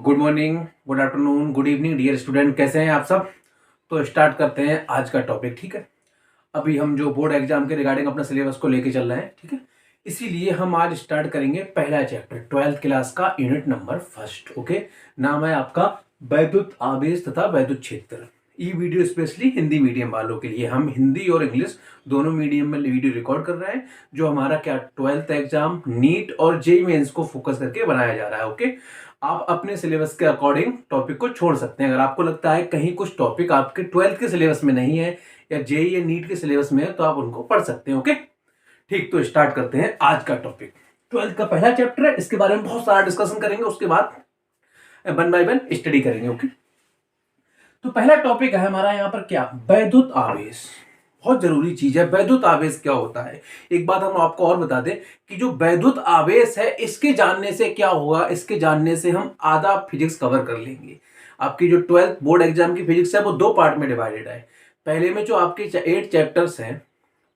Good morning, good afternoon, good evening dear student, कैसे हैं आप सब। तो स्टार्ट करते हैं आज का टॉपिक। ठीक है, अभी हम जो बोर्ड एग्जाम के रिगार्डिंग अपना सिलेबस को लेके चल रहे हैं, ठीक है, इसीलिए हम आज स्टार्ट करेंगे पहला चैप्टर 12th क्लास का यूनिट नंबर फर्स्ट। ओके, नाम है आपका वैद्युत आवेश तथा वैद्युत क्षेत्र। ये वीडियो स्पेशली हिंदी मीडियम वालों के लिए, हम हिंदी और इंग्लिश दोनों मीडियम में वीडियो रिकॉर्ड कर रहे हैं, जो हमारा क्या 12th एग्जाम नीट और जेईई मेंस को फोकस करके बनाया जा रहा है। ओके, आप अपने सिलेबस के अकॉर्डिंग टॉपिक को छोड़ सकते हैं। अगर आपको लगता है कहीं कुछ टॉपिक आपके 12th के सिलेबस में नहीं है या जेईई या नीट के सिलेबस में है, तो आप उनको पढ़ सकते हैं। ओके ठीक, तो स्टार्ट करते हैं आज का टॉपिक। 12th का पहला चैप्टर है, इसके बारे में बहुत सारा डिस्कशन करेंगे, उसके बाद वन बाय वन स्टडी करेंगे। ओके, तो पहला टॉपिक है हमारा यहाँ पर क्या, वैद्युत आवेश। बहुत जरूरी चीज है, वैद्युत आवेश क्या होता है। एक बात हम आपको और बता दें कि जो वैद्युत आवेश है, इसके जानने से क्या होगा, इसके जानने से हम आधा फिजिक्स कवर कर लेंगे। आपकी जो 12th बोर्ड एग्जाम की फिजिक्स है वो दो पार्ट में डिवाइडेड है। पहले में जो आपके 8 चैप्टर्स हैं,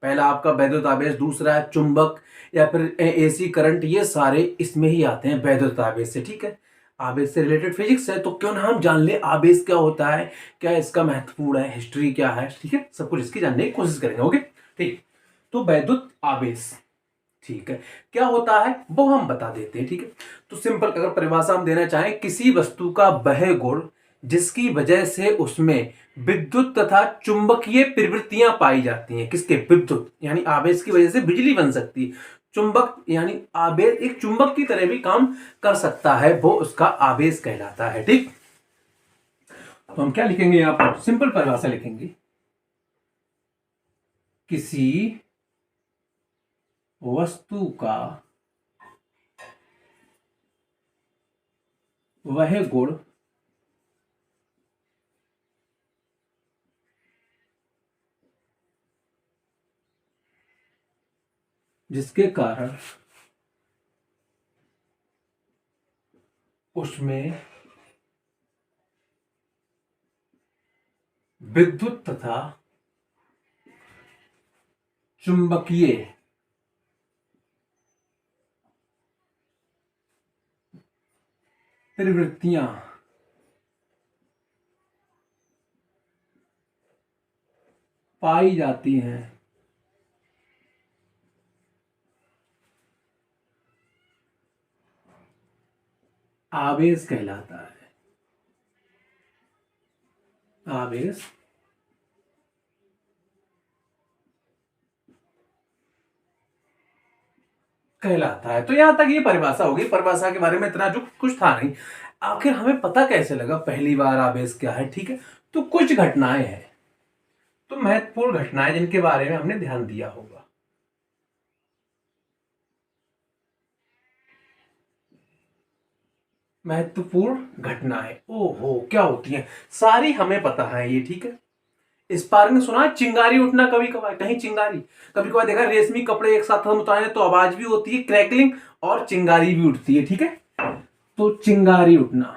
पहला आपका वैद्युत आवेश, दूसरा है चुंबक या फिर एसी करंट, ये सारे इसमें ही आते हैं वैद्युत आवेश से। ठीक है, आवेश से रिलेटेड फिजिक्स है, तो क्यों ना हम जान ले आवेश क्या होता है, क्या इसका महत्वपूर्ण है, हिस्ट्री क्या है। ठीक है, सब कुछ इसकी जानने की कोशिश करेंगे। ओके ठीक, तो वैद्युत आवेश, ठीक है, क्या होता है वो हम बता देते हैं। ठीक है, तो सिंपल अगर परिभाषा हम देना चाहें, किसी वस्तु का वह गुण जिसकी वजह से उसमें विद्युत तथा चुंबकीय प्रवृत्तियां पाई जाती हैं। किसके, विद्युत, यानी आवेश की वजह से बिजली बन सकती है। चुंबक यानी आवेश एक चुंबक की तरह भी काम कर सकता है, वो उसका आवेश कहलाता है। ठीक, तो हम क्या लिखेंगे यहां पर, सिंपल परिभाषा लिखेंगे, किसी वस्तु का वह गुण जिसके कारण उसमें विद्युत तथा चुंबकीय प्रवृत्तियां पाई जाती हैं, आवेश कहलाता है। आवेश कहलाता है। तो यहां तक ये परिभाषा होगी। परिभाषा के बारे में इतना जो कुछ था नहीं, आखिर हमें पता कैसे लगा पहली बार आवेश क्या है। ठीक है, तो कुछ घटनाएं हैं, तो महत्वपूर्ण घटनाएं जिनके बारे में हमने ध्यान दिया होगा। महत्वपूर्ण घटनाएं, ओहो क्या होती हैं, सारी हमें पता है ये। ठीक है, स्पार्क ने सुना है चिंगारी उठना, कभी कभार कहीं चिंगारी, कभी कभार देखा रेशमी कपड़े एक साथ हम उतारे तो आवाज भी होती है, क्रैकलिंग, और चिंगारी भी उठती है। ठीक है, तो चिंगारी उठना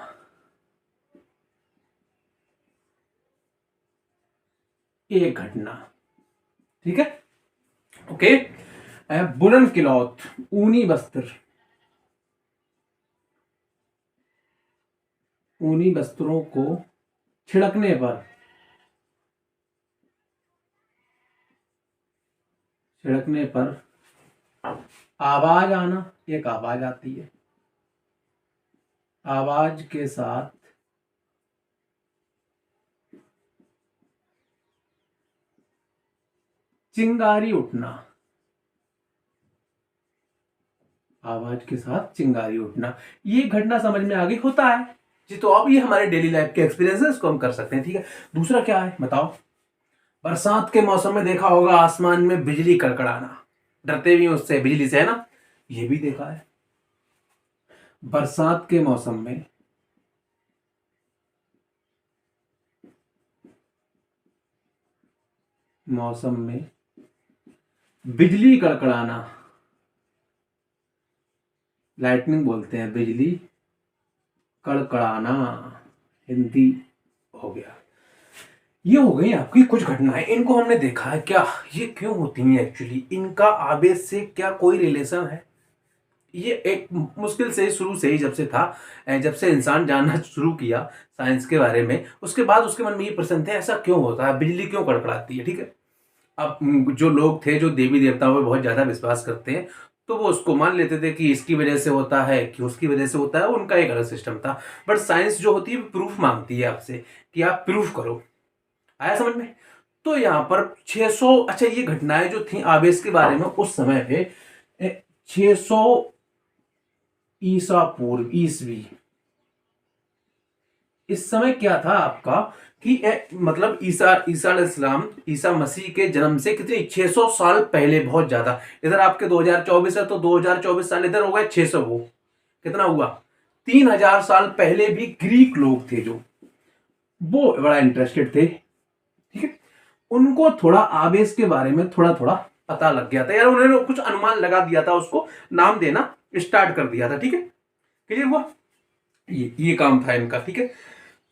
एक घटना। ठीक है, ओके। बुनन क्लॉथ, ऊनी वस्त्र, ऊनी वस्त्रों को छिड़कने पर, छिड़कने पर आवाज आना, एक आवाज आती है, आवाज के साथ चिंगारी उठना, आवाज के साथ चिंगारी उठना, ये घटना समझ में आ गई, होता है जी। तो अब ये हमारे डेली लाइफ के एक्सपीरियंस है, इसको हम कर सकते हैं। ठीक है, दूसरा क्या है बताओ। बरसात के मौसम में देखा होगा आसमान में बिजली कड़कड़ाना, डरते भी उससे, बिजली से, है ना, ये भी देखा है। बरसात के मौसम में बिजली कड़कड़ाना, लाइटनिंग बोलते हैं, बिजली कड़कड़ाना हिंदी हो गया। ये हो गई आपकी कुछ घटनाएं, इनको हमने देखा है। क्या ये क्यों होती हैं, एक्चुअली इनका आवेश से क्या कोई रिलेशन है, ये एक मुश्किल से शुरू से ही जब से था, जब से इंसान जानना शुरू किया साइंस के बारे में, उसके बाद उसके मन में ये प्रश्न थे ऐसा क्यों होता है, बिजली क्यों कड़कड़ाती है, ठीक है। अब जो लोग थे जो देवी देवताओं पे बहुत ज़्यादा विश्वास करते हैं, तो वो उसको मान लेते थे कि इसकी वजह से होता है कि उसकी वजह से होता है, उनका एक अलग सिस्टम था। बट साइंस जो होती है प्रूफ मांगती है आपसे कि आप प्रूफ करो। आया समझ में? तो यहाँ पर 600, अच्छा ये घटनाएं जो थी आवेश के बारे में उस समय पे 600 ईसा पूर्व ईसवी, इस समय क्या था आपका कि मतलब ईसा ईसा अलैहिस्सलाम, ईसा मसीह के जन्म से कितने 600 साल पहले, बहुत ज्यादा। इधर आपके 2024 है तो 2024 साल इधर हो गए 600, वो कितना हुआ 3000 साल पहले भी ग्रीक लोग थे जो वो बड़ा इंटरेस्टेड थे, ठीक है। उनको थोड़ा आवेश के बारे में थोड़ा थोड़ा पता लग गया था यार, उन्होंने कुछ अनुमान लगा दिया था, उसको नाम देना स्टार्ट कर दिया था, ठीक है। क्लियर हुआ? ये काम था इनका, ठीक है।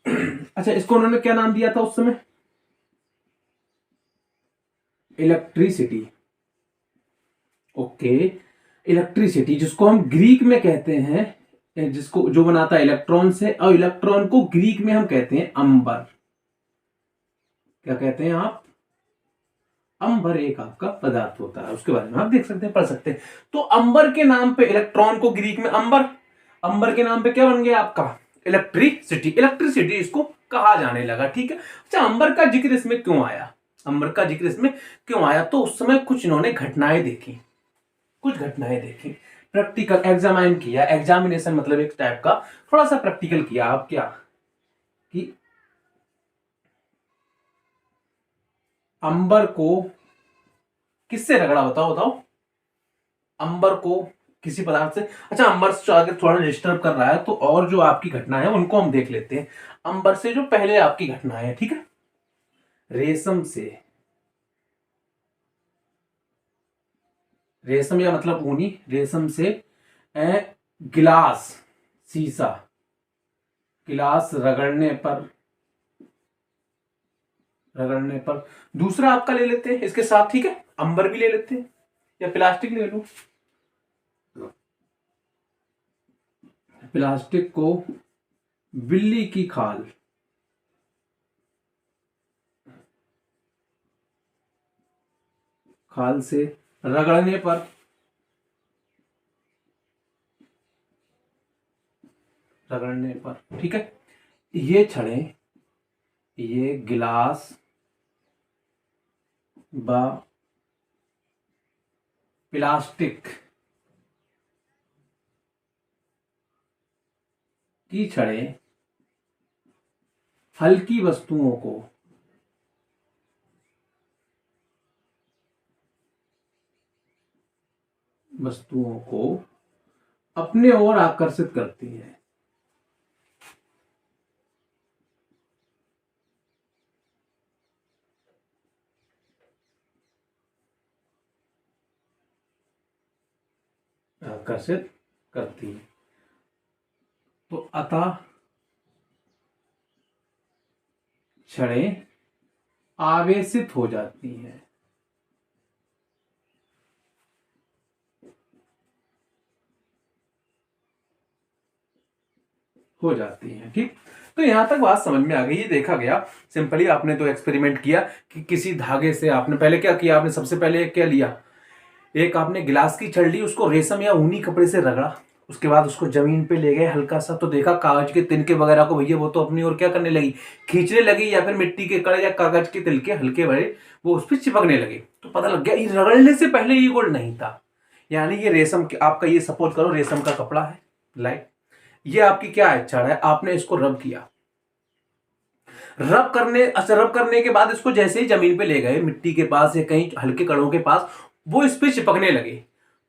अच्छा, इसको उन्होंने क्या नाम दिया था उस समय? इलेक्ट्रिसिटी। ओके, इलेक्ट्रिसिटी जिसको हम ग्रीक में कहते हैं, जिसको जो बनाता है इलेक्ट्रॉन से, और इलेक्ट्रॉन को ग्रीक में हम कहते हैं अंबर। क्या कहते हैं आप? अंबर एक आपका पदार्थ होता है, उसके बारे में आप देख सकते हैं, पढ़ सकते हैं। तो अंबर के नाम पे इलेक्ट्रॉन को ग्रीक में अंबर, अंबर के नाम पे क्या बन गया आपका? इलेक्ट्रिसिटी। इलेक्ट्रिसिटी इसको कहा जाने लगा, ठीक है। अच्छा, अंबर का जिक्र इसमें क्यों आया? अंबर का जिक्र इसमें क्यों आया? तो उस समय कुछ इन्होंने घटनाएं देखी, कुछ घटनाएं देखी, प्रैक्टिकल एग्जामिन किया। एग्जामिनेशन मतलब एक टाइप का थोड़ा सा प्रैक्टिकल किया। आप क्या कि अंबर को किससे रगड़ा? बताओ बताओ। अंबर को किसी पदार्थ से। अच्छा, अंबर से अगर थोड़ा डिस्टर्ब कर रहा है तो और जो आपकी घटना है उनको हम देख लेते हैं। अंबर से जो पहले आपकी घटना है, ठीक है। रेशम से, रेशम या मतलब ऊनी, रेशम से गिलास, शीशा, गिलास रगड़ने पर, रगड़ने पर। दूसरा आपका ले लेते हैं इसके साथ, ठीक है। अंबर भी ले लेते हैं या प्लास्टिक ले लो। प्लास्टिक को बिल्ली की खाल, खाल से रगड़ने पर, रगड़ने पर, ठीक है। ये छड़े, ये गिलास व प्लास्टिक की छड़ें हल्की वस्तुओं को, वस्तुओं को अपने ओर आकर्षित करती हैं। आकर्षित करती है। तो अतः छड़ें आवेशित हो जाती हैं, हो जाती हैं, ठीक। तो यहां तक बात समझ में आ गई। ये देखा गया सिंपली, आपने तो एक्सपेरिमेंट किया कि किसी धागे से आपने पहले क्या किया, आपने सबसे पहले क्या लिया, एक आपने गिलास की छड़ ली, उसको रेशम या ऊनी कपड़े से रगड़ा, उसके बाद उसको जमीन पे ले गए हल्का सा, तो देखा कागज के तिनके वगैरह को भैया वो तो अपनी ओर क्या करने लगी, खींचने लगी, या फिर मिट्टी के कण या कागज के तिनके हल्के बड़े वो उस पर चिपकने लगे। तो पता लग गया ये रगड़ने से पहले ये गोल्ड नहीं था। यानी ये रेशम आपका, ये सपोज करो रेशम का कपड़ा है, लाइक ये आपकी क्या है, छड़ है, आपने इसको रब किया, रब करने, अच्छा रब करने के बाद इसको जैसे ही जमीन पे ले गए मिट्टी के पास या कहीं हल्के कणों के पास, वो इस पे चिपकने लगे।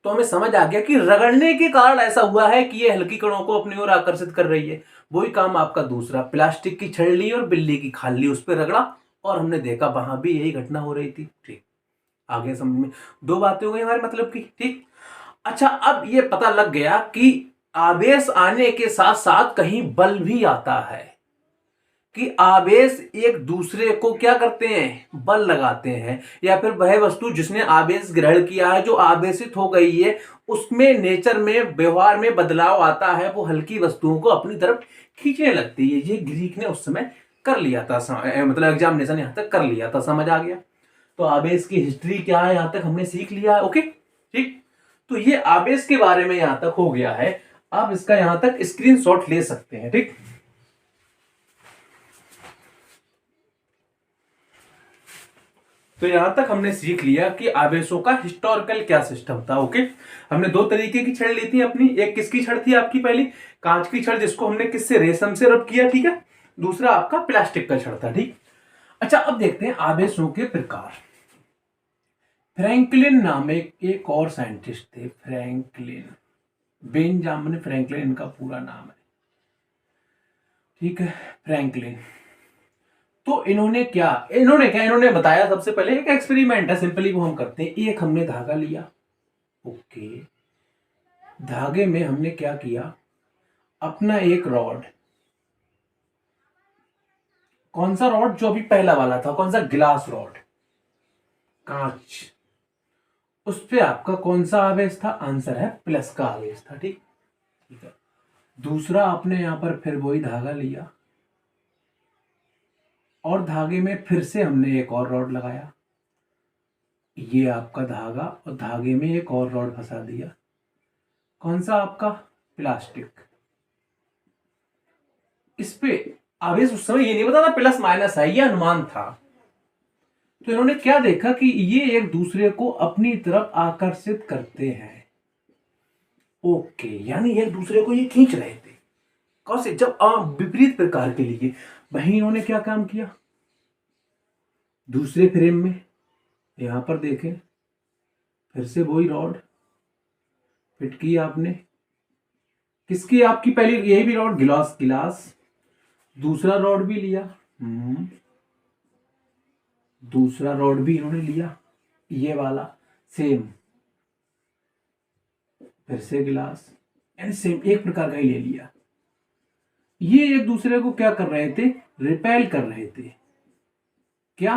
तो हमें समझ आ गया कि रगड़ने के कारण ऐसा हुआ है कि ये हल्की कणों को अपनी ओर आकर्षित कर रही है। वही काम आपका दूसरा, प्लास्टिक की छड़ ली और बिल्ली की खाल ली, उस पर रगड़ा और हमने देखा वहां भी यही घटना हो रही थी, ठीक। आगे समझ में, दो बातें हो गई हमारे मतलब की, ठीक। अच्छा, अब ये पता लग गया कि आवेश आने के साथ साथ कहीं बल भी आता है। कि आवेश एक दूसरे को क्या करते हैं, बल लगाते हैं, या फिर वह वस्तु जिसने आवेश ग्रहण किया है, जो आवेशित हो गई है, उसमें नेचर में, व्यवहार में बदलाव आता है, वो हल्की वस्तुओं को अपनी तरफ खींचने लगती है। ये ग्रीक ने उस समय कर लिया था, मतलब एग्जामिनेशन यहां तक कर लिया था। समझ आ गया? तो आवेश की हिस्ट्री क्या है यहां तक हमने सीख लिया। ओके, ठीक। तो ये आवेश के बारे में यहां तक हो गया है। आप इसका यहां तक स्क्रीनशॉट ले सकते हैं। ठीक, तो यहां तक हमने सीख लिया कि आवेशों का हिस्टोरिकल क्या सिस्टम था। ओके, हमने दो तरीके की छड़ ली थी अपनी। एक किसकी छड़ थी आपकी? पहली कांच की छड़, जिसको हमने किससे, रेशम से रब किया। ठीक है, दूसरा आपका प्लास्टिक का छड़ था। ठीक, अच्छा अब देखते हैं आवेशों के प्रकार। फ्रैंकलिन नामक एक और साइंटिस्ट थे, फ्रैंकलिन, बेंजामिन फ्रैंकलिन इनका पूरा नाम है। ठीक है, फ्रैंकलिन। तो इन्होंने बताया, सबसे पहले एक एक्सपेरिमेंट है, सिंपली वो हम करते हैं। एक हमने धागा लिया। ओके, धागे में हमने क्या किया, अपना एक रॉड, कौन सा रॉड? जो अभी पहला वाला था, कौन सा? ग्लास रॉड, कांच। उस पे आपका कौन सा आवेश था? आंसर है प्लस का आवेश था। ठीक, ठीक है। दूसरा आपने यहां पर फिर वही धागा लिया, और धागे में फिर से हमने एक और रॉड लगाया। ये आपका धागा, और धागे में एक और रॉड फंसा दिया, कौन सा? आपका प्लास्टिक। इस पे आवेश उस समय ये नहीं पता था प्लस माइनस है, ये अनुमान था। तो इन्होंने क्या देखा कि ये एक दूसरे को अपनी तरफ आकर्षित करते हैं। ओके, यानी एक दूसरे को ये खींच रहे थे। कौन से? जब विपरीत प्रकार के लिए। वहीं इन्होंने क्या काम किया, दूसरे फ्रेम में यहां पर देखें, फिर से वही रॉड फिट की आपने। किसकी? आपकी पहली यही भी रॉड, गिलास। दूसरा रॉड भी लिया, दूसरा रॉड भी इन्होंने लिया, ये वाला सेम, फिर से गिलास, यानी सेम एक प्रकार का ही ले लिया। ये एक दूसरे को क्या कर रहे थे? रिपेल कर रहे थे। क्या?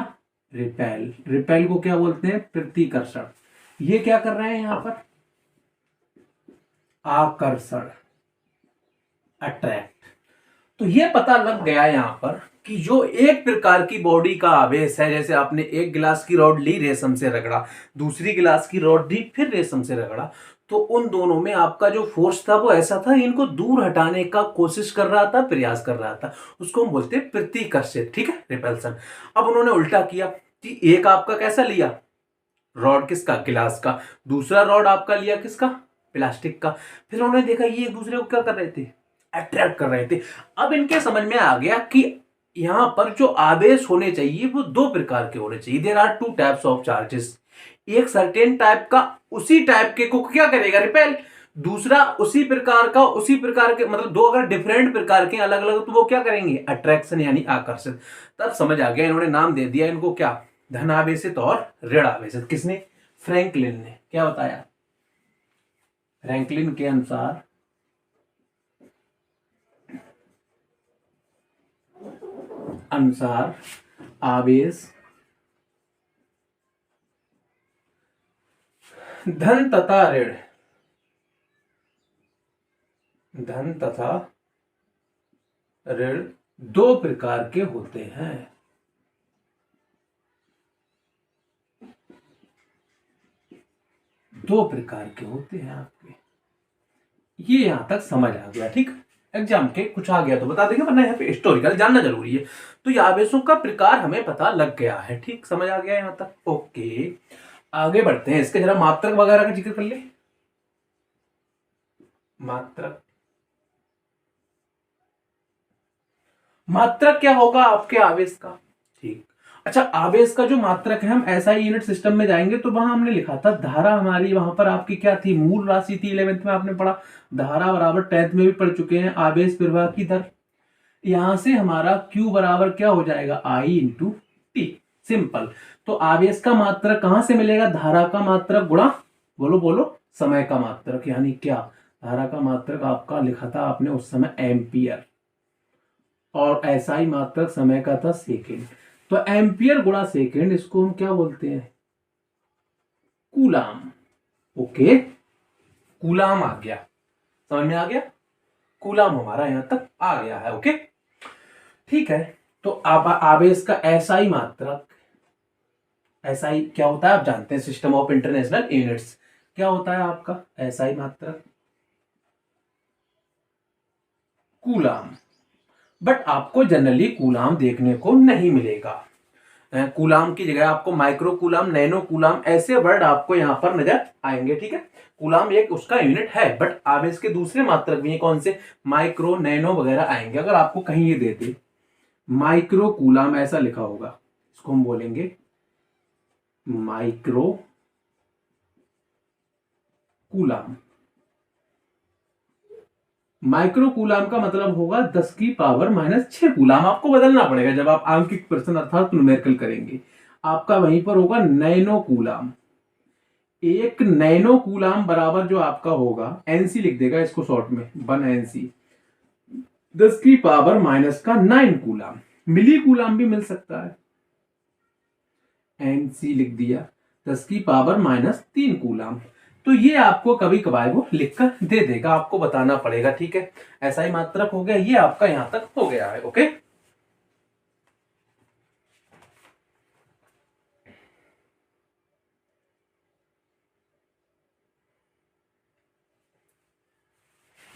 रिपेल। रिपेल को क्या बोलते हैं? प्रतिकर्षण। ये क्या कर रहे हैं यहां पर? आकर्षण, अट्रैक्ट। तो ये पता लग गया यहां पर कि जो एक प्रकार की बॉडी का आवेश है, जैसे आपने एक गिलास की रॉड ली, रेशम से रगड़ा, दूसरी गिलास की रॉड ली, फिर रेशम से रगड़ा, तो उन दोनों में आपका जो फोर्स था वो ऐसा था, इनको दूर हटाने का कोशिश कर रहा था, प्रयास कर रहा था। उसको हम बोलते हैं प्रतिकर्षित। ठीक है, रिपल्सन। अब उन्होंने उल्टा किया कि एक आपका कैसा लिया रॉड, किसका? गिलास का। दूसरा रॉड आपका लिया किसका? प्लास्टिक का। फिर उन्होंने देखा ये एक दूसरे को क्या कर रहे थे? अट्रैक्ट कर रहे थे। अब इनके समझ में आ गया कि यहां पर जो आवेश होने चाहिए वो दो प्रकार के होने चाहिए। There are two types of charges. एक सर्टेन टाइप का उसी टाइप के को क्या करेगा? रिपेल। दूसरा उसी प्रकार के, मतलब दो अगर डिफरेंट प्रकार के अलग अलग, तो वो क्या करेंगे? अट्रैक्शन, यानी आकर्षित। तब समझ आ गया, इन्होंने नाम दे दिया इनको क्या? धनावेशित और ऋण आवेशित। किसने? फ्रैंकलिन ने। क्या बताया? फ्रैंकलिन के अनुसार आवेश धन तथा ऋण दो प्रकार के होते हैं। दो प्रकार के होते हैं आपके। ये यहां तक समझ आ गया। ठीक, एग्जाम के कुछ आ गया तो बता देंगे, वरना यहाँ पे हिस्टोरिकल जानना जरूरी है। तो ये आवेशों का प्रकार हमें पता लग गया है। ठीक, समझ आ गया यहां तक। ओके, आगे बढ़ते हैं। इसके जरा मात्रक वगैरह का जिक्र कर ले। मात्रक क्या होगा आपके आवेश का? ठीक, अच्छा, आवेश का जो मात्रक है, हम एसआई यूनिट सिस्टम में जाएंगे तो वहां हमने लिखा था धारा हमारी, वहां पर आपकी क्या थी? मूल राशि थी। 11th में आपने पढ़ा। धारा बराबर 10th में भी पढ़ चुके हैं, आवेश प्रवाह की दर। यहां से हमारा Q बराबर क्या हो जाएगा? I into T. सिंपल। तो आवेश का मात्रक कहां से मिलेगा? धारा का मात्रक गुणा, बोलो बोलो, समय का मात्रक। यानी क्या? धारा का मात्रक आपका लिखा था आपने उस समय एम्पियर, और एसआई मात्रक समय का था सेकेंड। तो एम्पियर गुणा सेकेंड, इसको हम क्या बोलते हैं, कूलाम। ओके, कूलाम आ गया, समझ में आ गया, कूलाम हमारा यहां तक आ गया है। ओके, ठीक है। तो अब आवेश का एसआई मात्रक, एसआई क्या होता है आप जानते हैं, सिस्टम ऑफ इंटरनेशनल यूनिट्स। क्या होता है आपका एसआई मात्रक, कूलाम। बट आपको जनरली कूलाम देखने को नहीं मिलेगा। कूलाम की जगह आपको माइक्रो कूलाम, नैनो कूलाम, ऐसे वर्ड आपको यहां पर नजर आएंगे। ठीक है, कूलाम एक उसका यूनिट है, बट आवेश के दूसरे मात्रक भी कौन से, माइक्रो, नैनो वगैरह आएंगे। अगर आपको कहीं ये देते माइक्रो कूलाम ऐसा लिखा होगा, इसको हम बोलेंगे माइक्रो कूलाम। माइक्रो कूलाम का मतलब होगा 10⁻⁻6 कूलाम। आपको बदलना पड़ेगा जब आप आंकिक प्रश्न अर्थात न्यूमेरिकल करेंगे, आपका वहीं पर होगा नैनो कूलाम। एक नैनो कूलाम बराबर जो आपका होगा, एनसी लिख देगा इसको शॉर्ट में, 1 NC, 10⁻⁻9 कूलाम। मिली कूलाम भी मिल सकता है, एनसी लिख दिया, 10⁻³ कूलाम। तो ये आपको कभी कभार वो लिखकर दे देगा, आपको बताना पड़ेगा। ठीक है, ऐसा ही मात्रक हो गया, ये आपका यहां तक हो गया है। ओके,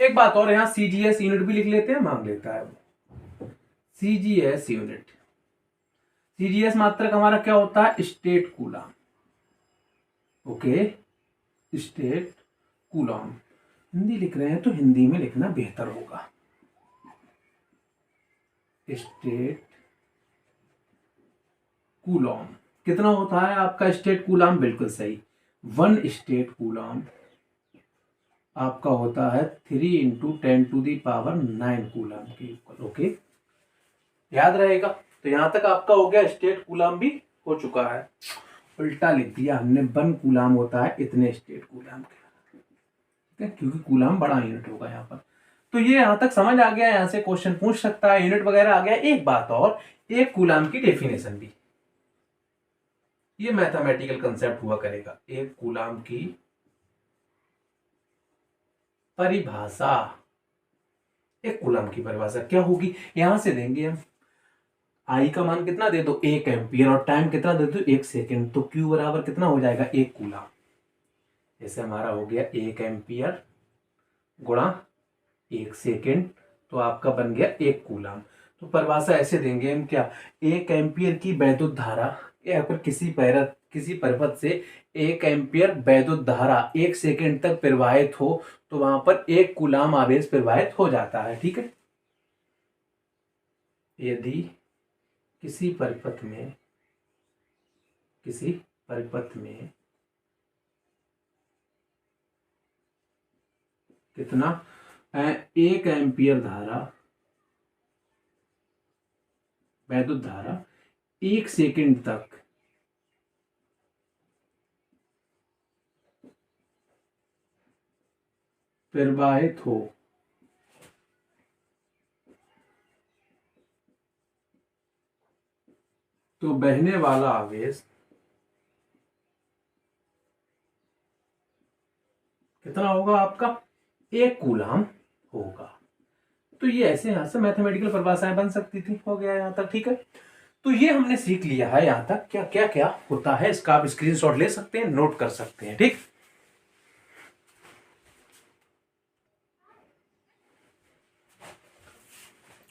एक बात और, यहां सीजीएस यूनिट भी लिख लेते हैं, मांग लेता है वो सीजीएस यूनिट। सीजीएस मात्रक हमारा क्या होता है, state coulomb. Okay, state coulomb. Hindi लिख रहे हैं तो हिंदी में लिखना बेहतर होगा, स्टेट कूलॉम। कितना होता है आपका स्टेट कूलॉम, बिल्कुल सही, 1 स्टेट कूलॉम आपका होता है 3 × 10⁹ कूलॉम के इक्वल। ओके, याद रहेगा। तो यहां तक आपका हो गया, स्टेट कूलॉम भी हो चुका है। उल्टा लिख दिया हमने, 1 कूलॉम होता है इतने स्टेट कूलॉम के, ठीक है, क्योंकि कूलॉम बड़ा यूनिट होगा यहाँ पर। तो ये यहां तक समझ आ गया, यहां से क्वेश्चन पूछ सकता है, यूनिट वगैरह आ गया। एक बात और, एक कूलॉम की डेफिनेशन भी, ये मैथमेटिकल कंसेप्ट हुआ करेगा। एक कूलॉम की परिभाषा, एक कूलॉम की परिभाषा क्या होगी, यहां से देंगे हम, आई का मान कितना दे दो 1 एम्पियर, और टाइम कितना दे दो 1 सेकेंड, तो क्यू बराबर कितना हो जाएगा 1 कूलॉम। जैसे हमारा हो गया 1 एम्पियर गुणा 1 सेकेंड, तो आपका बन गया 1 कूलॉम। तो परिभाषा ऐसे देंगे हम, क्या, 1 एम्पियर की वैद्युत धारा, या फिर किसी परिपथ से 1 एम्पियर वैद्युत धारा 1 सेकेंड तक प्रवाहित हो, तो वहां पर 1 कूलॉम आवेश प्रवाहित हो जाता है। ठीक है, यदि किसी परिपथ में कितना, 1 एम्पियर धारा, वैद्युत धारा 1 सेकेंड तक प्रवाहित हो, तो बहने वाला आवेश कितना होगा आपका, 1 कूलॉम होगा। तो ये ऐसे यहां से मैथमेटिकल परिभाषाएं बन सकती थी। हो गया यहां तक, ठीक है। तो ये हमने सीख लिया है यहां तक, क्या क्या क्या होता है, इसका आप स्क्रीनशॉट ले सकते हैं, नोट कर सकते हैं। ठीक,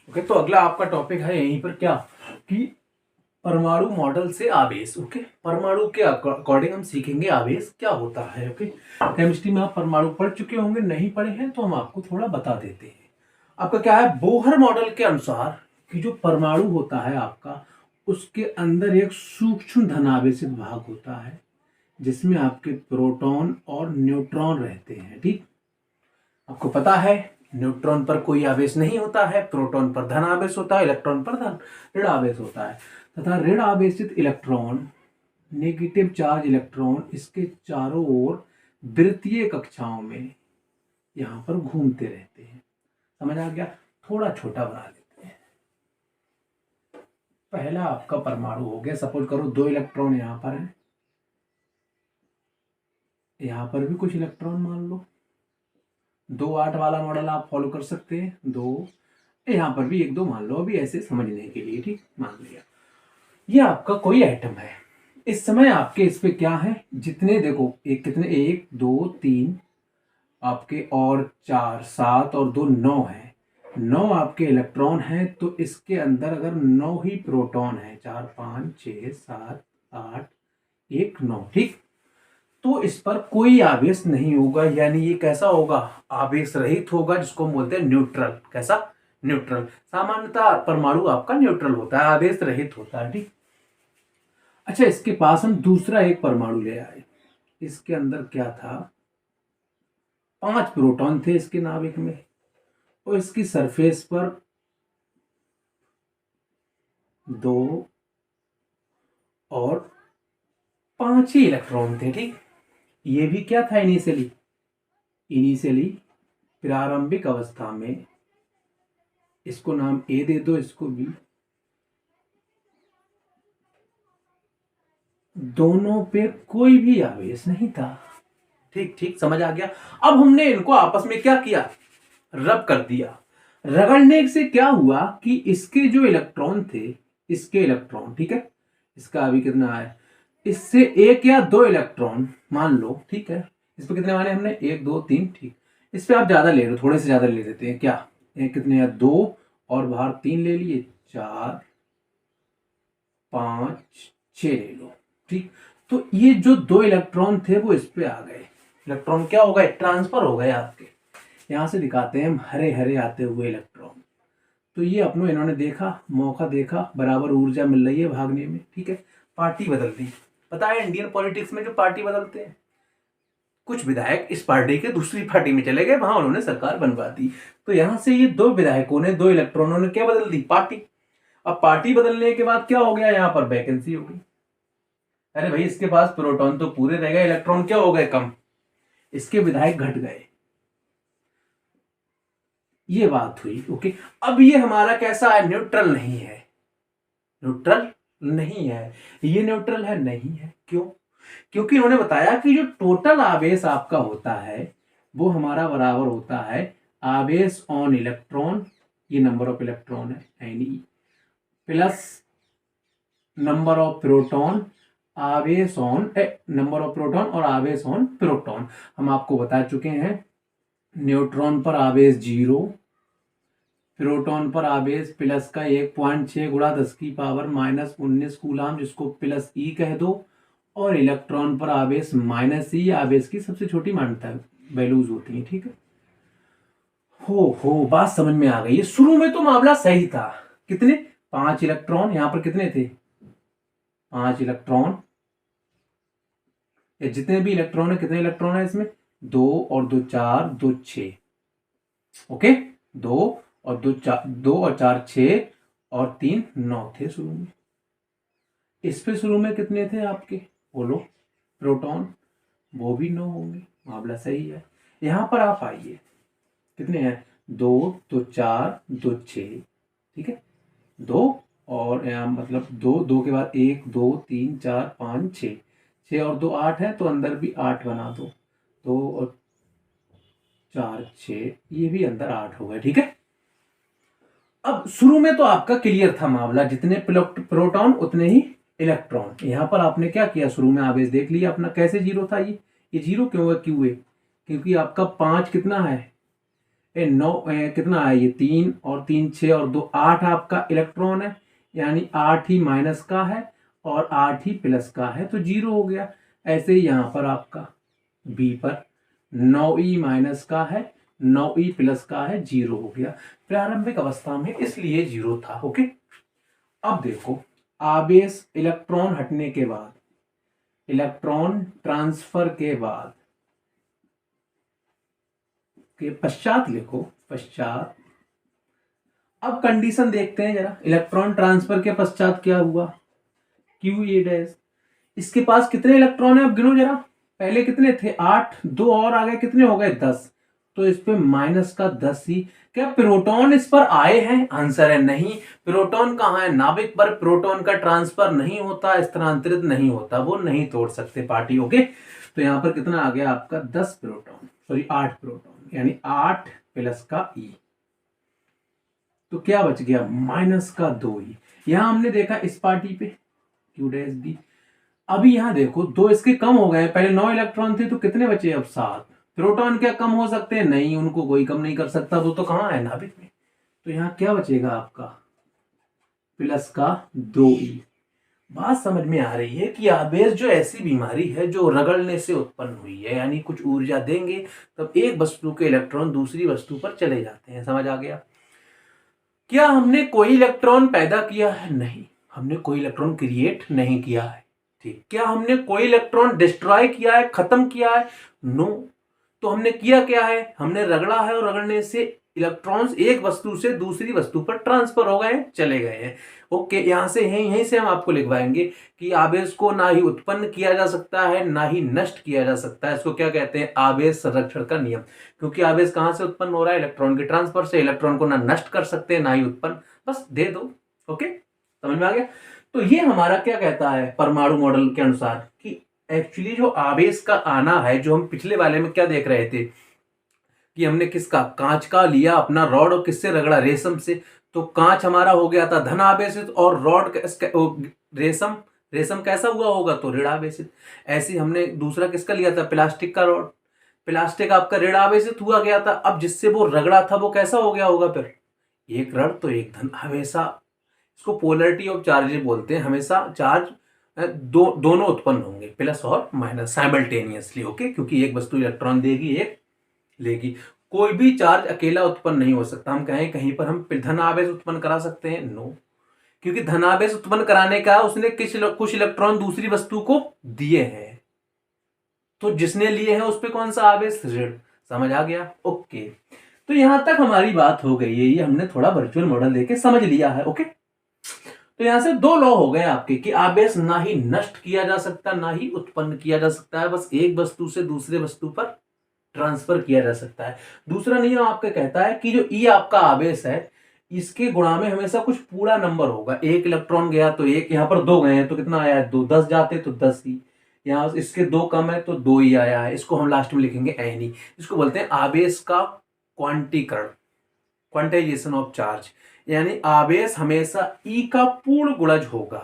ओके। तो अगला आपका टॉपिक है यहीं पर, क्या, कि परमाणु मॉडल से आवेश। ओके, परमाणु के अकॉर्डिंग हम सीखेंगे आवेश क्या होता है। ओके, केमिस्ट्री में आप परमाणु पढ़ चुके होंगे, नहीं पढ़े हैं तो हम आपको थोड़ा बता देते हैं। आपका क्या है, बोहर मॉडल के अनुसार कि जो परमाणु होता है आपका, उसके अंदर एक सूक्ष्म धनावेशित भाग होता है, जिसमें आपके प्रोटॉन और न्यूट्रॉन रहते हैं। ठीक, आपको पता है न्यूट्रॉन पर कोई आवेश नहीं होता है, प्रोटॉन पर धन आवेश होता है, इलेक्ट्रॉन पर ऋण आवेश होता है, तथा ऋण आवेशित इलेक्ट्रॉन, नेगेटिव चार्ज इलेक्ट्रॉन इसके चारों ओर वृत्तीय कक्षाओं में यहां पर घूमते रहते हैं। समझ आ गया, थोड़ा छोटा बना लेते हैं। पहला आपका परमाणु हो गया, सपोज करो 2 इलेक्ट्रॉन यहाँ पर है, यहाँ पर भी कुछ इलेक्ट्रॉन मान लो, 2 8 वाला मॉडल आप फॉलो कर सकते हैं, 2 यहाँ पर भी 1 2 मान लो, अभी ऐसे समझने के लिए, ठीक, मान लिया। ये आपका कोई आइटम है, इस समय आपके इस पे क्या है, जितने देखो एक कितने 1 2 3 आपके और 4 7 और 2 9 है, 9 आपके इलेक्ट्रॉन हैं, तो इसके अंदर अगर 9 ही प्रोटॉन है, 4 5 6 7 8 1 9, ठीक, तो इस पर कोई आवेश नहीं होगा, यानी ये कैसा होगा, आवेश रहित होगा, जिसको हम बोलते हैं न्यूट्रल। कैसा, न्यूट्रल। सामान्यतः परमाणु आपका न्यूट्रल होता है, आवेश रहित होता है, ठीक। अच्छा, इसके पास हम दूसरा एक परमाणु ले आए, इसके अंदर क्या था, 5 प्रोटॉन थे इसके नाभिक में, और इसकी सरफेस पर 2 और 5 ही इलेक्ट्रॉन थे, ठीक। ये भी क्या था, इनिशियली प्रारंभिक अवस्था में, इसको नाम ए दे दो, इसको बी, दोनों पे कोई भी आवेश नहीं था, ठीक ठीक, समझ आ गया। अब हमने इनको आपस में क्या किया, रब कर दिया। रगड़ने से क्या हुआ कि इसके जो इलेक्ट्रॉन थे, इसके इलेक्ट्रॉन, ठीक है, इसका अभी कितना है, इससे 1 या 2 इलेक्ट्रॉन मान लो, ठीक है, इस पर कितने माने हमने, 1 2 3, ठीक। इस पे आप ज्यादा ले लो, थोड़े से ज्यादा ले लेते हैं, क्या, कितने हैं, 2 और बाहर 3 ले लिए, 4 5 6 ले लो, ठीक। तो ये जो 2 इलेक्ट्रॉन थे वो इस पे आ गए, इलेक्ट्रॉन क्या हो गए, ट्रांसफर हो गए आपके। यहां से दिखाते हैं हम हरे हरे आते हुए इलेक्ट्रॉन। तो ये अपनों इन्होंने देखा, मौका देखा, बराबर ऊर्जा मिल रही है भागने में, ठीक है, पार्टी बदल दी। पता है इंडियन पॉलिटिक्स में जो पार्टी बदलते हैं, कुछ विधायक इस पार्टी के दूसरी पार्टी में चले गए, वहां उन्होंने सरकार बनवा दी। तो यहां से ये 2 विधायकों ने, 2 इलेक्ट्रॉनों ने क्या बदल दी, पार्टी। अब पार्टी बदलने के बाद क्या हो गया, यहाँ पर वैकेंसी हो गई। अरे भाई, इसके पास प्रोटॉन तो पूरे रह गए, इलेक्ट्रॉन क्या हो गए, कम, इसके विधायक घट गए, ये बात हुई, ओके। अब ये हमारा कैसा है, न्यूट्रल नहीं है, न्यूट्रल नहीं है, ये न्यूट्रल है नहीं है, क्यों, क्योंकि उन्होंने बताया कि जो टोटल आवेश आपका होता है वो हमारा बराबर होता है आवेश ऑन इलेक्ट्रॉन, ये नंबर ऑफ इलेक्ट्रॉन है n, plus number of proton, आवेश ऑन नंबर ऑफ प्रोटॉन और आवेश ऑन प्रोटॉन। हम आपको बता चुके हैं, न्यूट्रॉन पर आवेश 0, प्रोटॉन पर आवेश प्लस का 1.6 गुणा 10⁻⁻19 कूलाम, जिसको प्लस ई कह दो, और इलेक्ट्रॉन पर आवेश माइनस ई, आवेश की सबसे छोटी मान्यता वैल्यूज होती है, ठीक है। हो बात समझ में आ गई है। शुरू में तो मामला सही था, कितने, 5 इलेक्ट्रॉन, यहां पर कितने थे, 5 इलेक्ट्रॉन, ये जितने भी इलेक्ट्रॉन है, कितने इलेक्ट्रॉन है इसमें, 2 और 2 4, 2 6, ओके, 2 और 2 4, 2 और 4 6 और 3 9 थे शुरू में। इस पे शुरू में कितने थे आपके, बोलो, प्रोटॉन, वो भी 9 होंगे, मामला सही है। यहां पर आप आइए, कितने हैं, 2 2 4 2 6, ठीक है, 2 और मतलब 2 2 के बाद 1 2 3 4 5 6, 6 और 2 8 है, तो अंदर भी 8 बना दो, 2 और 4 6, ये भी अंदर 8 हो गए, ठीक है। अब शुरू में तो आपका क्लियर था मामला, जितने प्रोटॉन उतने ही इलेक्ट्रॉन। यहां पर आपने क्या किया, शुरू में आवेश देख लिया अपना, कैसे 0 था, ये 0 क्यों है, क्यों है, क्योंकि आपका 5 कितना है, 9 कितना है, ये 3 और 3 6 और 2 8 आपका इलेक्ट्रॉन है, यानी 8 ही माइनस का है और 8 ही प्लस का है, तो 0 हो गया। ऐसे ही यहां पर आपका बी पर 9e माइनस का है, 9e प्लस का है, 0 हो गया प्रारंभिक अवस्था में, इसलिए 0 था, ओके। अब देखो, आवेश इलेक्ट्रॉन हटने के बाद, इलेक्ट्रॉन ट्रांसफर के बाद के पश्चात लिखो, पश्चात। अब कंडीशन देखते हैं जरा, इलेक्ट्रॉन ट्रांसफर के पश्चात क्या हुआ, क्यू ए डैश, इसके पास कितने इलेक्ट्रॉन है, अब गिनो जरा, पहले कितने थे, 8, 2 और आ गए, कितने हो गए, 10, तो इस पे -10 ही। क्या प्रोटॉन इस पर आए हैं? आंसर है नहीं। प्रोटॉन कहाँ है? नाभिक पर प्रोटॉन का ट्रांसफर नहीं होता, स्थानांतरित नहीं होता, वो नहीं तोड़ सकते पार्टी। ओके, तो यहां पर कितना आ गया आपका? 10 प्रोटॉन, सॉरी 8 प्रोटॉन, यानी 8 प्लस का ई। तो क्या बच गया? -2 ई। यहां हमने देखा इस पार्टी पे क्यू डैश डी। अभी यहां देखो दो इसके कम हो गए, पहले 9 इलेक्ट्रॉन थे तो कितने बचे? अब 7। प्रोटॉन क्या कम हो सकते हैं? नहीं, उनको कोई कम नहीं कर सकता, वो तो कहाँ है? नाभिक में। तो यहाँ क्या बचेगा आपका? +2 ई। बात समझ में आ रही है कि आवेश जो ऐसी बीमारी है जो रगड़ने से उत्पन्न हुई है, यानी कुछ ऊर्जा देंगे तब एक वस्तु के इलेक्ट्रॉन दूसरी वस्तु पर चले जाते हैं। समझ आ गया? क्या हमने कोई इलेक्ट्रॉन पैदा किया है? नहीं, हमने कोई इलेक्ट्रॉन क्रिएट नहीं किया है। ठीक, क्या हमने कोई इलेक्ट्रॉन डिस्ट्रॉय किया है, खत्म किया है? नो। तो हमने किया क्या है? हमने रगड़ा है और रगड़ने से इलेक्ट्रॉन्स एक वस्तु से दूसरी वस्तु पर ट्रांसफर हो गए, चले गए हैं। ओके, यहां से यहीं से हम आपको लिखवाएंगे कि आवेश को ना ही उत्पन्न किया जा सकता है ना ही नष्ट किया जा सकता है। इसको क्या कहते हैं? आवेश संरक्षण का नियम। क्योंकि आवेश कहां से उत्पन्न हो रहा है? इलेक्ट्रॉन के ट्रांसफर से। इलेक्ट्रॉन को ना नष्ट कर सकते हैं ना ही उत्पन्न, बस दे दो। ओके, समझ में आ गया? तो ये हमारा क्या कहता है परमाणु मॉडल के अनुसार कि एक्चुअली जो आवेश का आना है, जो हम पिछले वाले में क्या देख रहे थे कि हमने किसका? कांच का लिया अपना रॉड और किससे रगड़ा? रेशम से। तो कांच हमारा हो गया था धन आवेशित और रॉड रेशम, रेशम कैसा हुआ होगा? तो ऋण आवेशित। ऐसे हमने दूसरा किसका लिया था? प्लास्टिक का रॉड। प्लास्टिक आपका ऋण आवेशित हुआ गया था। अब जिससे वो रगड़ा था वो कैसा हो गया होगा? फिर एक ऋण तो एक धन। हमेशा इसको पोलरिटी ऑफ चार्ज बोलते हैं। हमेशा चार्ज दोनों उत्पन्न होंगे, प्लस और माइनस साइमल्टेनियसली। ओके, क्योंकि एक वस्तु इलेक्ट्रॉन देगी, एक लेगी। कोई भी चार्ज अकेला उत्पन्न नहीं हो सकता। हम कहें कहीं पर हम धन आवेश उत्पन्न करा सकते हैं? नो, क्योंकि धनावेश उत्पन्न कराने का उसने कुछ इलेक्ट्रॉन दूसरी वस्तु को दिए हैं, तो जिसने लिए हैं उस पर कौन सा आवेश? ऋण। समझ आ गया? ओके, तो यहां तक हमारी बात हो गई है। ये हमने थोड़ा वर्चुअल मॉडल लेके समझ लिया है। ओके, तो यहां से दो लॉ हो गए आपके कि आवेश ना ही नष्ट किया जा सकता ना ही उत्पन्न किया जा सकता है, बस एक वस्तु से दूसरे वस्तु पर ट्रांसफर किया जा सकता है। दूसरा नियम आपका कहता है कि जो ई आपका आवेश है, इसके गुणा में हमेशा कुछ पूरा नंबर होगा। एक इलेक्ट्रॉन गया तो एक, यहां पर दो गए हैं तो कितना आया है? 2। 10 जाते तो 10 ही। यहाँ इसके दो कम है तो 2 ही आया है। इसको हम लास्ट में लिखेंगे एन ई। इसको बोलते हैं आवेश का क्वांटीकरण, क्वांटाइजेशन ऑफ चार्ज। यानी आवेश हमेशा ई का पूर्ण गुणज होगा।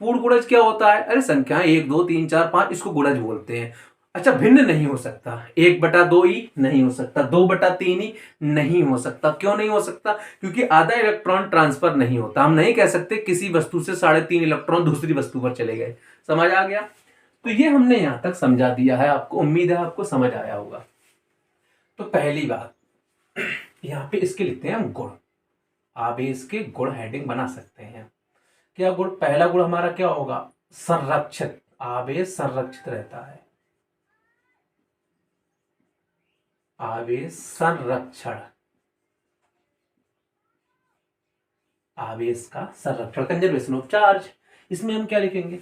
पूर्ण गुणज क्या होता है? अरे संख्या 1 2 3 4 5, इसको गुणज बोलते हैं। अच्छा, भिन्न नहीं हो सकता। 1/2 ई नहीं हो सकता, 2/3 ई नहीं हो सकता। क्यों नहीं हो सकता? क्योंकि आधा इलेक्ट्रॉन ट्रांसफर नहीं होता। हम नहीं कह सकते किसी वस्तु से 3.5 इलेक्ट्रॉन दूसरी वस्तु पर चले गए। समझ आ गया? तो ये हमने यहां तक समझा दिया है आपको। उम्मीद है आपको समझ आया होगा। तो पहली बात यहां पे इसके लिखते हैं हम गुण। आवेश के गुण हेडिंग बना सकते हैं। क्या गुण? पहला गुण हमारा क्या होगा? संरक्षित। आवेश संरक्षित रहता है। आवेश संरक्षण, आवेश का संरक्षण, कंजर्वेशन ऑफ चार्ज। इसमें हम क्या लिखेंगे?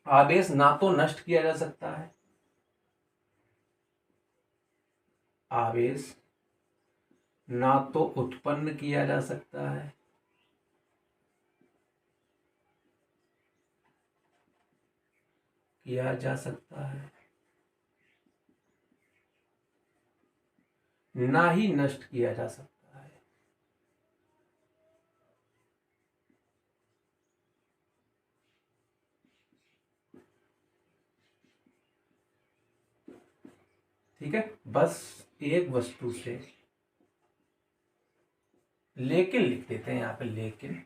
आवेश ना तो नष्ट किया जा सकता है, आवेश ना तो उत्पन्न किया जा सकता है, किया जा सकता है, ना ही नष्ट किया जा सकता है। ठीक है, बस एक वस्तु से, लेकिन लिख देते हैं यहां पे, लेकिन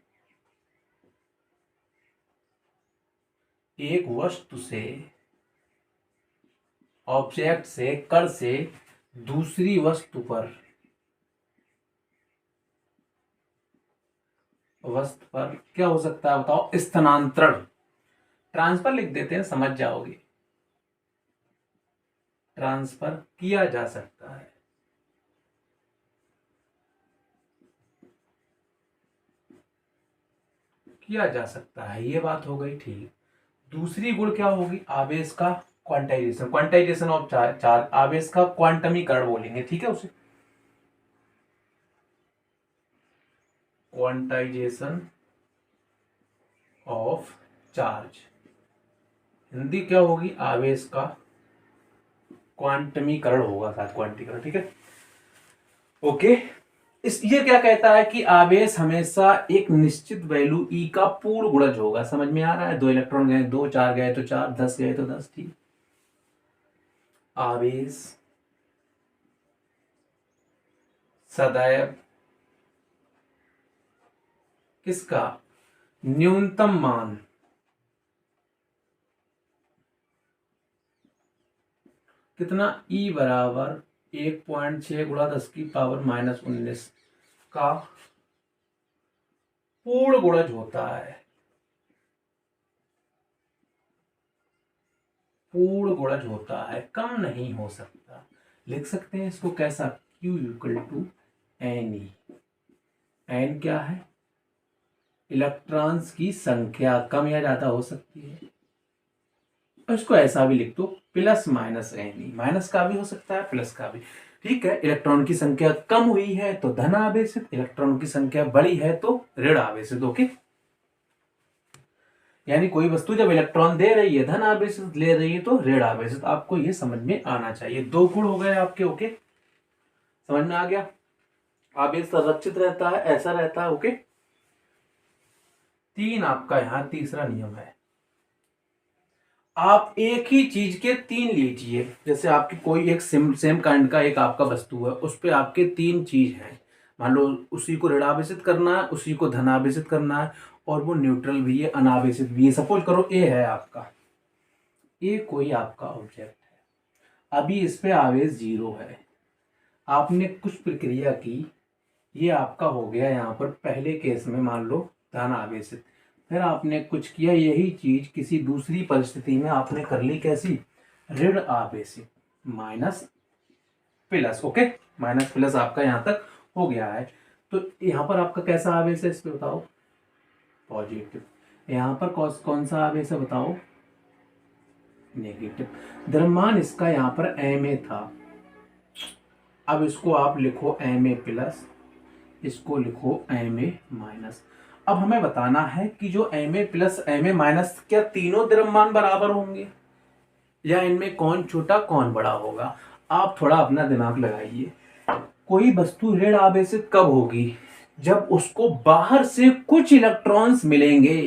एक वस्तु से, ऑब्जेक्ट से, कण से दूसरी वस्तु पर, वस्तु पर क्या हो सकता है बताओ? स्थानांतरण। ट्रांसफर लिख देते हैं, समझ जाओगे। ट्रांसफर किया जा सकता है। किया जा सकता है, ये बात हो गई। ठीक, दूसरी गुण क्या होगी? आवेश का क्वांटाइजेशन ऑफ चार्ज, आवेश का क्वांटमीकरण बोलेंगे, ठीक है उसे, क्वांटाइजेशन ऑफ चार्ज। हिंदी क्या होगी, आवेश का क्वांटमीकरण होगा, साथ क्वांटीकरण, ठीक है। ओके, इस ये क्या कहता है कि आवेश हमेशा एक निश्चित वैल्यू ई का पूर्ण गुणज होगा। समझ में आ रहा है, 2 इलेक्ट्रॉन गए 2, 4 गए तो 4, 10 गए तो 10, ठीक। आवेश सदैव किसका न्यूनतम मान कितना, ई बराबर 1.6 गुणा 10⁻⁻19 का पूर्ण गुणज होता है। पूर्ण गुणज होता है, कम नहीं हो सकता। लिख सकते हैं इसको कैसा, Q equal to n e. एन क्या है, इलेक्ट्रॉन्स की संख्या, कम या ज्यादा हो सकती है। इसको ऐसा भी लिख दो, plus minus n e, minus का भी हो सकता है प्लस का भी, ठीक है। इलेक्ट्रॉन की संख्या कम हुई है तो धन आवेशित, इलेक्ट्रॉन की संख्या बढ़ी है तो ऋण आवेशित। ओके, यानी कोई वस्तु जब इलेक्ट्रॉन दे रही है धन आवेशित, ले रही है तो ऋण आवेशित। आपको ये समझ में आना चाहिए। 2 गुण हो गए आपके। ओके, समझ में आ गया। आवेश संरक्षित रहता है, ऐसा रहता है। ओके, 3 आपका यहां तीसरा नियम है, आप एक ही चीज के 3 लीजिए। जैसे आपकी कोई एक सेम काइंड का एक आपका वस्तु है, उस पे आपके 3 चीज हैं। मान लो उसी को ऋणावेशित करना है, उसी को धनावेशित करना है, और वो न्यूट्रल भी है, अनावेशित भी है। सपोज करो ए है आपका, ए कोई आपका ऑब्जेक्ट है, अभी इस पे आवेश 0 है। आपने कुछ प्रक्रिया की, ये आपका हो गया यहाँ पर पहले केस में मान लो धन आवेशित। फिर आपने कुछ किया, यही चीज किसी दूसरी परिस्थिति में आपने कर ली कैसी, ऋण आवेशित, minus plus. Okay, minus plus आपका यहाँ तक हो गया है। तो यहाँ पर आपका कैसा आवेश है, इस पे बताओ, पॉजिटिव। यहाँ पर कौन सा आवेश है बताओ, नेगेटिव। द्रव्यमान इसका यहाँ पर एम ए था, अब इसको आप लिखो एम ए प्लस, इसको लिखो एम ए माइनस। अब हमें बताना है कि जो M A plus M A minus, क्या तीनों द्रव्यमान बराबर होंगे या इनमें कौन छोटा कौन बड़ा होगा। आप थोड़ा अपना दिमाग लगाइए। कोई वस्तु ऋण आवेशित कब होगी, जब उसको बाहर से कुछ इलेक्ट्रॉन्स मिलेंगे।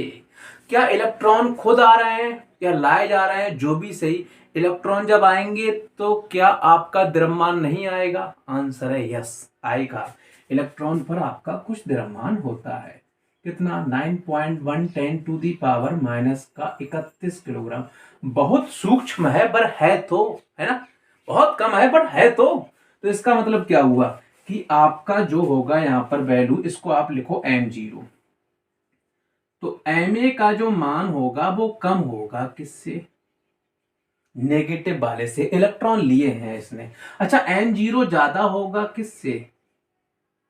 क्या इलेक्ट्रॉन खुद आ रहे हैं या लाए जा रहे हैं, जो भी सही, इलेक्ट्रॉन जब आएंगे तो क्या आपका द्रव्यमान नहीं आएगा। आंसर है यस, आएगा। इलेक्ट्रॉन पर आपका कुछ द्रव्यमान होता है, कितना, 9.110 टू दी पावर माइनस का 31 किलोग्राम। बहुत सूक्ष्म है पर है तो, है ना, बहुत कम है पर है तो इसका मतलब क्या हुआ कि आपका जो होगा यहाँ पर वैल्यू, इसको आप लिखो m0। तो ma का जो मान होगा वो कम होगा किससे, नेगेटिव वाले से, इलेक्ट्रॉन लिए हैं इसने। अच्छा, m0 ज्यादा होगा किससे,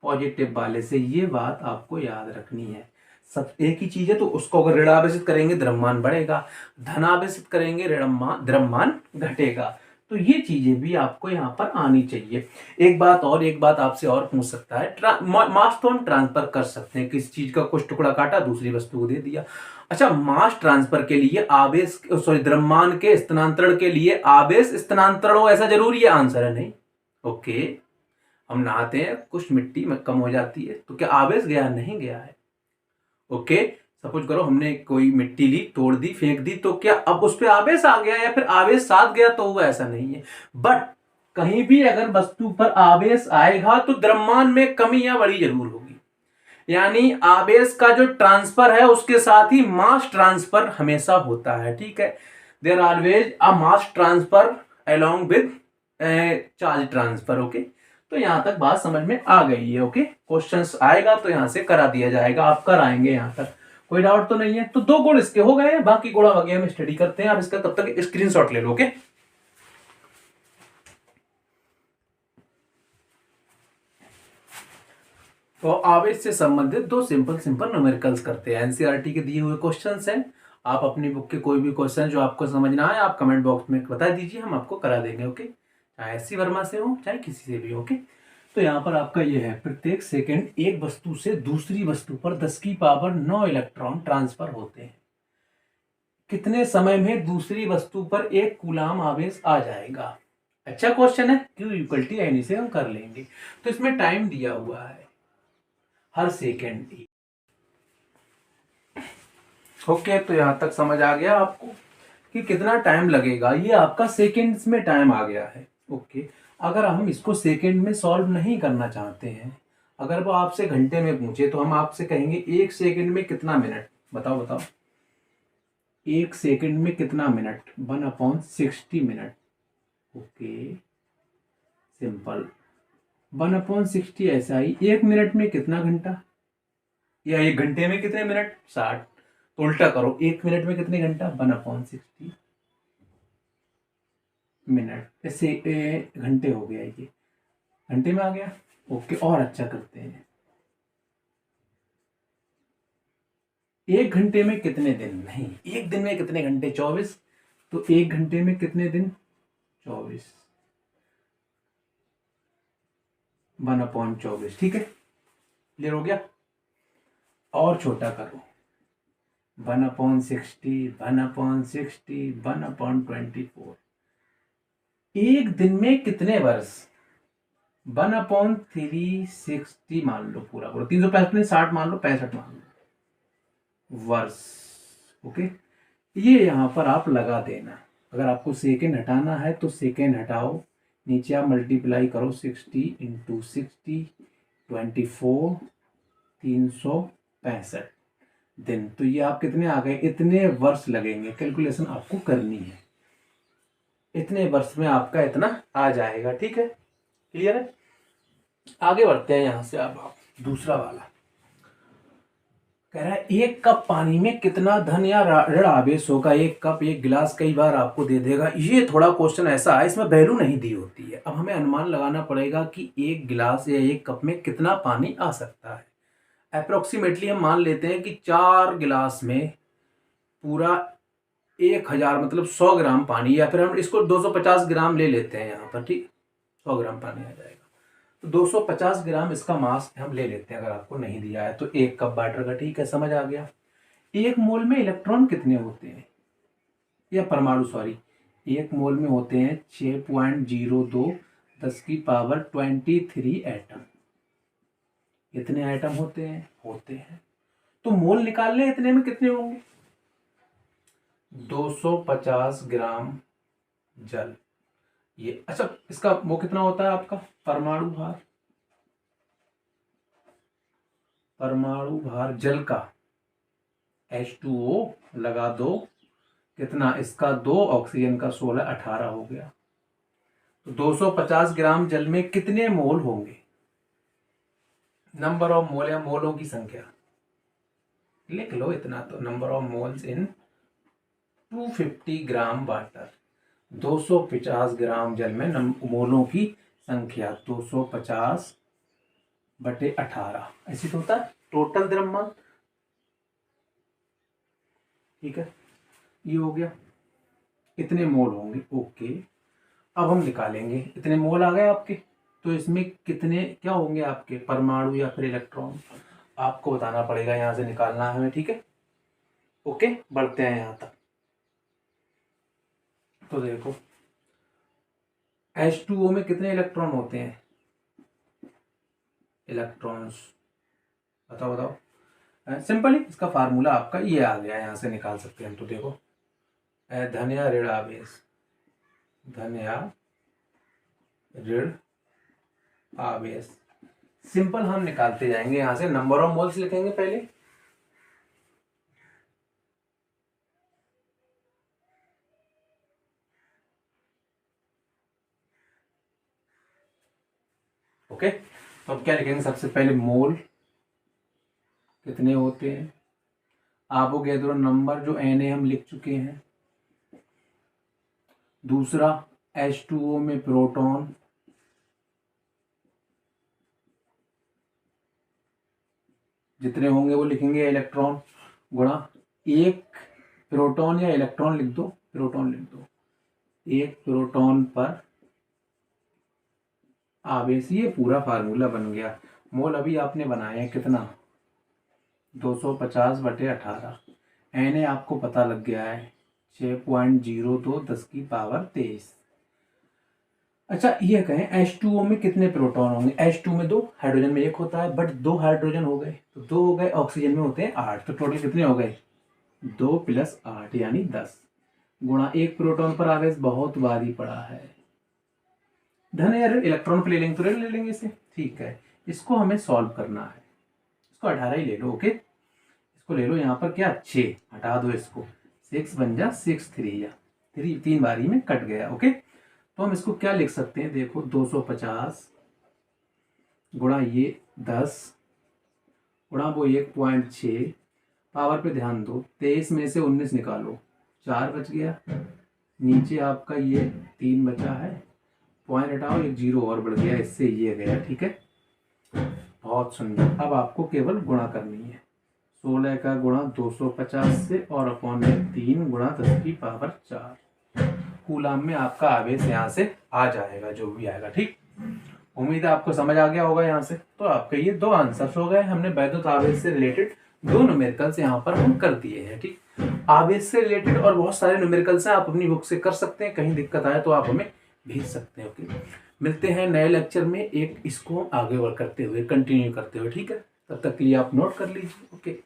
पॉजिटिव वाले से। ये बात आपको याद रखनी है। सब एक ही चीज है, तो उसको अगर ऋणावेशित करेंगे द्रव्यमान बढ़ेगा, धनावेशित करेंगे द्रव्यमान घटेगा। तो ये चीजें भी आपको यहाँ पर आनी चाहिए। एक बात आपसे और पूछ सकता है, मास तो हम ट्रांसफर कर सकते हैं, किसी चीज का कुछ टुकड़ा काटा दूसरी वस्तु को दे दिया। अच्छा, मास ट्रांसफर के लिए आवेश, सॉरी, द्रव्यमान के स्थानांतरण के लिए आवेश स्थानांतरण हो, ऐसा जरूरी है। आंसर है नहीं। ओके, हम नहाते हैं, कुछ मिट्टी में कम हो जाती है, तो क्या आवेश गया, नहीं गया है। ओके, सपोज करो हमने कोई मिट्टी ली, तोड़ दी, फेंक दी, तो क्या अब उस पर आवेश आ गया या फिर आवेश साथ गया, तो वो ऐसा नहीं है। बट कहीं भी अगर वस्तु पर आवेश आएगा तो द्रव्यमान में कमी या बढ़ी जरूर होगी। यानी आवेश का जो ट्रांसफर है उसके साथ ही मास ट्रांसफर हमेशा होता है, ठीक है। There always a mass transfer along with charge transfer. Okay, तो यहां तक बात समझ में आ गई है। ओके, क्वेश्चंस आएगा तो यहां से करा दिया जाएगा, आप कराएंगे, यहां तक कोई डाउट तो नहीं है। तो 2 गुण इसके हो गए, बाकी गुणा वगैरह हम स्टडी करते हैं। आप इसका तब तक स्क्रीनशॉट ले लो। ओके, तो आवेश से संबंधित 2 सिंपल न्यूमेरिकल्स करते हैं। एनसीईआरटी के दिए हुए क्वेश्चंस हैं आप अपनी बुक के कोई भी क्वेश्चन जो आपको समझ ना आए आप कमेंट बॉक्स में बता दीजिए, हम आपको करा देंगे। ओके, चाहे एससी वर्मा से हो चाहे किसी से भी। ओके, तो यहाँ पर आपका ये है, प्रत्येक सेकंड एक वस्तु से दूसरी वस्तु पर 10 की पावर 9 इलेक्ट्रॉन ट्रांसफर होते हैं। कितने समय में दूसरी वस्तु पर एक कूलाम आवेश आ जाएगा? अच्छा क्वेश्चन है, Q इक्वल टू एन से हम कर लेंगे। तो इसमें टाइम दिया हुआ है हर सेकेंड। ओके, तो यहां तक समझ आ गया आपको कि कितना टाइम लगेगा। ये आपका सेकेंड्स में टाइम आ गया है। ओके, अगर हम इसको सेकेंड में सॉल्व नहीं करना चाहते हैं, अगर वो आपसे घंटे में पूछे तो हम आपसे कहेंगे एक सेकेंड में कितना मिनट, बताओ बताओ। एक सेकेंड में कितना मिनट? 1/60 मिनट। Okay, simple. 1/60 ऐसा ही। एक मिनट में कितना घंटा, या एक घंटे में कितने मिनट? 60। तो उल्टा करो, एक मिनट में कितने घंटा? 1/60 मिनट। ऐसे घंटे हो गया, ये घंटे में आ गया। ओके, और अच्छा करते हैं, एक घंटे में कितने दिन? नहीं, एक दिन में कितने घंटे? 24। तो एक घंटे में कितने दिन? 24। 1/24। ठीक है, क्लियर हो गया। और छोटा करो, 1/60, 1/60, 1/24। एक दिन में कितने वर्ष? 1/360 मान लो, पूरा पूरा 365 में 60 मान लो, 65 मान लो वर्ष। ओके, ये यहां पर आप लगा देना। अगर आपको सेकेंड हटाना है तो सेकेंड हटाओ, नीचे आप मल्टीप्लाई करो, 60 इंटू 60, 24, 365 दिन। तो ये आप कितने आ गए? इतने वर्ष लगेंगे। कैलकुलेशन आपको करनी है, इतने वर्ष में आपका इतना आ जाएगा। ठीक है, क्लियर है। आगे बढ़ते हैं यहां से। अब आप दूसरा वाला कह रहा है, एक कप पानी में कितना धन या ऋण आवेश होगा? एक कप, एक गिलास कई बार आपको दे देगा। ये थोड़ा क्वेश्चन ऐसा है, इसमें वैल्यू नहीं दी होती है। अब हमें अनुमान लगाना पड़ेगा कि एक गिलास या एक कप में कितना पानी आ सकता है। अप्रोक्सीमेटली हम मान लेते हैं कि 4 गिलास में पूरा 1000 मतलब 100 ग्राम पानी, या फिर हम इसको 250 ग्राम ले लेते हैं यहाँ पर। ठीक, 100 ग्राम पानी आ जाएगा। तो 250 ग्राम इसका मास हम ले लेते हैं, अगर आपको नहीं दिया है तो एक कप वाटर का। ठीक है, समझ आ गया। एक मोल में इलेक्ट्रॉन कितने होते हैं, या परमाणु, सॉरी, एक मोल में होते हैं 6.02 10 की पावर 23 एटम। इतने एटम होते हैं। तो मोल निकाल ले, इतने में कितने होंगे? 250 ग्राम जल। ये अच्छा, इसका वो कितना होता है आपका परमाणु भार? परमाणु भार जल का H2O लगा दो, कितना इसका? 2, ऑक्सीजन का 16, 18 हो गया। तो 250 ग्राम जल में कितने मोल होंगे? नंबर ऑफ मोल या मोलों की संख्या लिख लो इतना तो। Number of moles in 250 gram water. 250 ग्राम जल में मोलों की संख्या 250/18, ऐसी तो होता है टोटल द्रव्यमान। ठीक है, ये हो गया, इतने मोल होंगे। ओके, अब हम निकालेंगे, इतने मोल आ गए आपके। तो इसमें कितने क्या होंगे आपके परमाणु या फिर इलेक्ट्रॉन, आपको बताना पड़ेगा, यहां से निकालना है हमें। ठीक है, ओके, बढ़ते हैं यहां तक। तो देखो, H2O में कितने इलेक्ट्रॉन होते हैं? इलेक्ट्रॉन्स बताओ बताओ। सिंपली इसका फार्मूला आपका ये आ गया, यहां से निकाल सकते हैं। तो देखो, धन या ऋण आवेश, धन या ऋण आवेश, सिंपल हम निकालते जाएंगे। यहां से नंबर ऑफ मोल्स लिखेंगे पहले, ओके। तो अब क्या लिखेंगे? सबसे पहले मोल कितने होते हैं, एवोगैड्रो नंबर जो Na हम लिख चुके हैं। दूसरा, H2O में प्रोटॉन, जितने होंगे वो लिखेंगे, इलेक्ट्रॉन गुणा एक प्रोटॉन या इलेक्ट्रॉन लिख दो, प्रोटॉन लिख दो, एक प्रोटॉन पर आवेश, ये पूरा फार्मूला बन गया। मोल अभी आपने बनाया है कितना, 250/18। एन आपको पता लग गया है 6.02 10 की पावर 23। अच्छा ये कहें H2O में कितने प्रोटॉन होंगे, H2 में 2, हाइड्रोजन में 1 होता है, बट 2 हाइड्रोजन हो गए तो 2 हो गए, ऑक्सीजन में होते हैं 8, तो टोटल कितने हो गए, 2 + 8 यानी 10 गुणा एक प्रोटॉन पर आवेश बहुत बार ही पड़ा है। धन यार इलेक्ट्रॉन पे ले लेंगे तो ले लेंगे इसे, ठीक है। इसको हमें सॉल्व करना है, इसको 18 ही ले लो, ओके। इसको ले लो, यहाँ पर क्या 6 हटा दो, इसको 6 बन जा 6 3 या 3 बारी में कट गया, ओके। तो हम इसको क्या लिख सकते हैं, देखो 250 गुणा ये 10 गुणा वो 1.6, पावर पे ध्यान दो, 23 में से 19 निकालो, 4 बच गया, नीचे आपका ये 3 बचा है, पॉइंट हटाओ, एक 0 और बढ़ गया, इससे ये गया, ठीक है। बहुत सुंदर। अब आपको केवल गुणा करनी है, 16 का गुणा 250 से और अपॉन में 3 गुणा 10 की पावर 4 कूलाम में आपका आवेश यहाँ से आ जाएगा, जो भी आएगा, ठीक। उम्मीद है आपको समझ आ गया होगा यहाँ से। तो आपके ये 2 आंसर्स हो गए, हमने वैद्युत आवेश से रिलेटेड 2 न्यूमेरिकल्स यहाँ पर हम कर दिए हैं, ठीक। आवेश से रिलेटेड और बहुत सारे न्यूमेरिकल्स हैं, आप अपनी बुक से कर सकते हैं, कहीं दिक्कत आए तो आप हमें भेज सकते हैं, ओके। मिलते हैं नए लेक्चर में, एक इसको आगे वर्क करते हुए, कंटिन्यू करते हुए, ठीक है। तब तक के लिए आप नोट कर लीजिए, ओके।